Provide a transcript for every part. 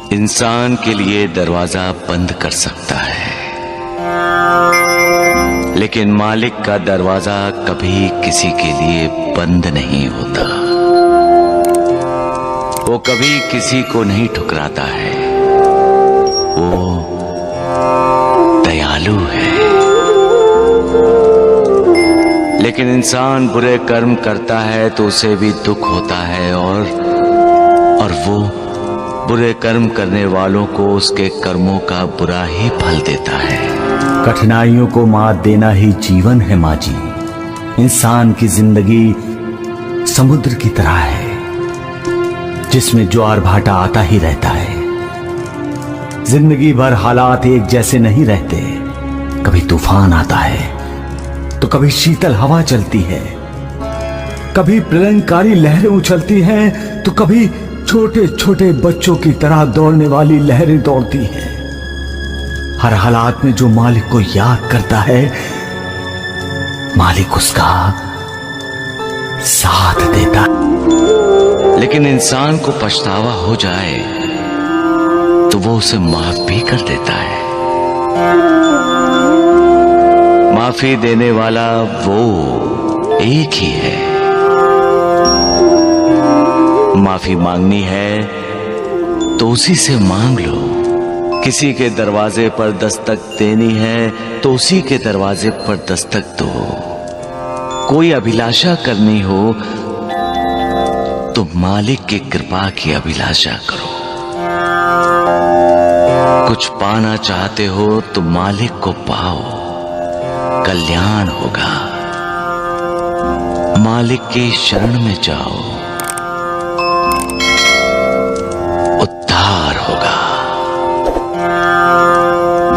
इंसान के लिए दरवाजा बंद कर सकता है, लेकिन मालिक का दरवाजा कभी किसी के लिए बंद नहीं होता। वो कभी किसी को नहीं ठुकराता है, वो दयालु है। लेकिन इंसान बुरे कर्म करता है तो उसे भी दुख होता है और वो बुरे कर्म करने वालों को उसके कर्मों का बुरा ही फल देता है। कठिनाइयों को मात देना ही जीवन है माँ जी। इंसान की जिंदगी समुद्र की तरह है, जिसमें ज्वार भाटा आता ही रहता है। जिंदगी भर हालात एक जैसे नहीं रहते। कभी तूफान आता है तो कभी शीतल हवा चलती है, कभी प्रलयंकारी लहरें उछलती हैं तो कभी छोटे छोटे बच्चों की तरह दौड़ने वाली लहरें दौड़ती हैं। हर हालात में जो मालिक को याद करता है, मालिक उसका साथ देता है। लेकिन इंसान को पछतावा हो जाए तो वो उसे माफ भी कर देता है। माफी देने वाला वो एक ही है। माफी मांगनी है तो उसी से मांग लो। किसी के दरवाजे पर दस्तक देनी है तो उसी के दरवाजे पर दस्तक दो। कोई अभिलाषा करनी हो तो मालिक की कृपा की अभिलाषा करो। कुछ पाना चाहते हो तो मालिक को पाओ, कल्याण होगा। मालिक की शरण में जाओ, उद्धार होगा।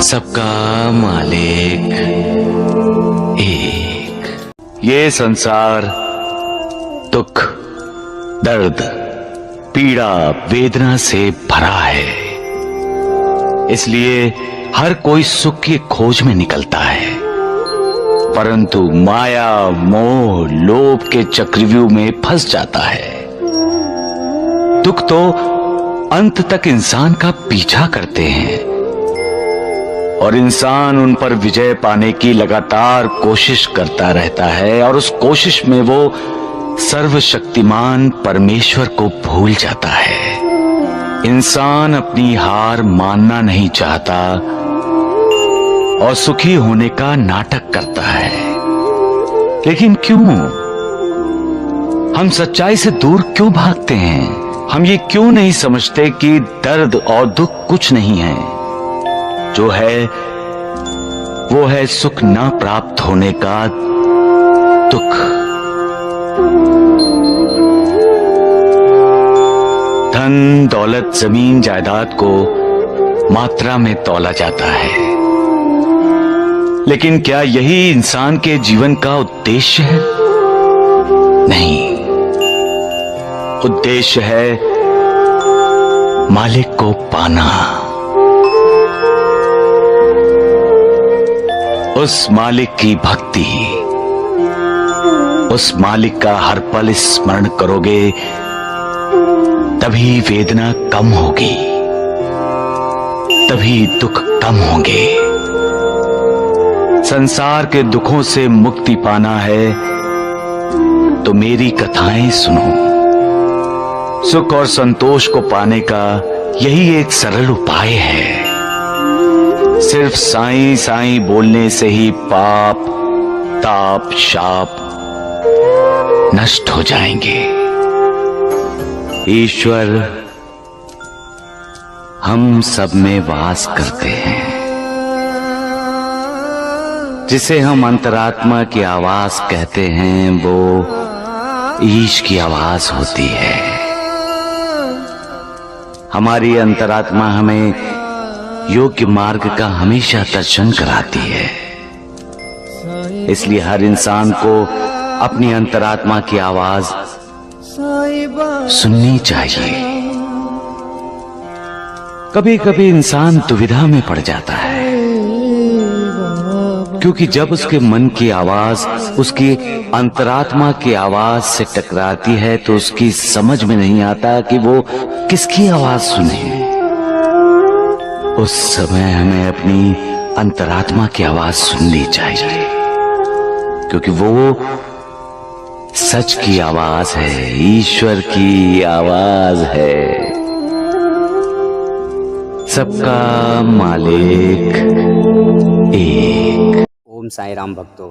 सबका मालिक एक। ये संसार दुख, दर्द, पीड़ा, वेदना से भरा है। इसलिए हर कोई सुख की खोज में निकलता है, परंतु माया, मोह, लोभ के चक्रव्यूह में फंस जाता है। दुख तो अंत तक इंसान का पीछा करते हैं और इंसान उन पर विजय पाने की लगातार कोशिश करता रहता है, और उस कोशिश में वो सर्वशक्तिमान परमेश्वर को भूल जाता है। इंसान अपनी हार मानना नहीं चाहता और सुखी होने का नाटक करता है। लेकिन क्यों? हम सच्चाई से दूर क्यों भागते हैं? हम ये क्यों नहीं समझते कि दर्द और दुख कुछ नहीं है? जो है वो है सुख न प्राप्त होने का दुख। धन, दौलत, जमीन, जायदाद को मात्रा में तौला जाता है, लेकिन क्या यही इंसान के जीवन का उद्देश्य है? नहीं, उद्देश्य है मालिक को पाना। उस मालिक की भक्ति, उस मालिक का हर पल स्मरण करोगे तभी वेदना कम होगी, तभी दुख कम होंगे। संसार के दुखों से मुक्ति पाना है तो मेरी कथाएं सुनो। सुख और संतोष को पाने का यही एक सरल उपाय है। सिर्फ साईं साईं बोलने से ही पाप, ताप, शाप नष्ट हो जाएंगे। ईश्वर हम सब में वास करते हैं। जिसे हम अंतरात्मा की आवाज कहते हैं, वो ईश की आवाज होती है। हमारी अंतरात्मा हमें योग्य मार्ग का हमेशा दर्शन कराती है। इसलिए हर इंसान को अपनी अंतरात्मा की आवाज सुननी चाहिए। कभी कभी इंसान दुविधा में पड़ जाता है, क्योंकि जब उसके मन की आवाज उसकी अंतरात्मा की आवाज से टकराती है तो उसकी समझ में नहीं आता कि वो किसकी आवाज सुने। उस समय हमें अपनी अंतरात्मा की आवाज सुननी चाहिए, क्योंकि वो सच की आवाज है, ईश्वर की आवाज है, सबका मालिक एक। ओम साई राम भक्तों,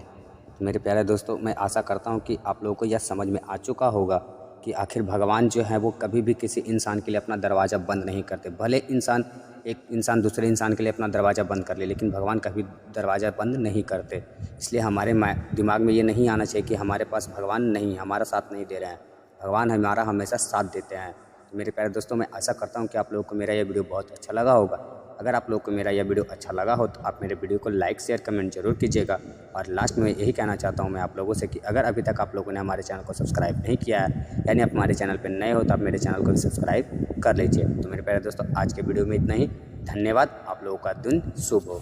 मेरे प्यारे दोस्तों, मैं आशा करता हूं कि आप लोगों को यह समझ में आ चुका होगा कि आखिर भगवान जो है वो कभी भी किसी इंसान के लिए अपना दरवाज़ा बंद नहीं करते। भले एक इंसान दूसरे इंसान के लिए अपना दरवाज़ा बंद कर ले, लेकिन भगवान कभी दरवाज़ा बंद नहीं करते। इसलिए हमारे दिमाग में ये नहीं आना चाहिए कि हमारे पास भगवान नहीं, हमारा साथ नहीं दे रहे हैं। भगवान हमारा हमेशा साथ देते हैं। तो मेरे प्यारे दोस्तों, मैं आशा करता हूँ कि आप लोगों को मेरा यह वीडियो बहुत अच्छा लगा होगा। अगर आप लोगों को मेरा यह वीडियो अच्छा लगा हो तो आप मेरे वीडियो को लाइक शेयर कमेंट जरूर कीजिएगा। और लास्ट में यही कहना चाहता हूं मैं आप लोगों से कि अगर अभी तक आप लोगों ने हमारे चैनल को सब्सक्राइब नहीं किया है, यानी आप हमारे चैनल पर नए हो, तो आप मेरे चैनल को भी सब्सक्राइब कर लीजिए। तो मेरे प्यारे दोस्तों, आज के वीडियो में इतना ही। धन्यवाद। आप लोगों का दिन शुभ हो।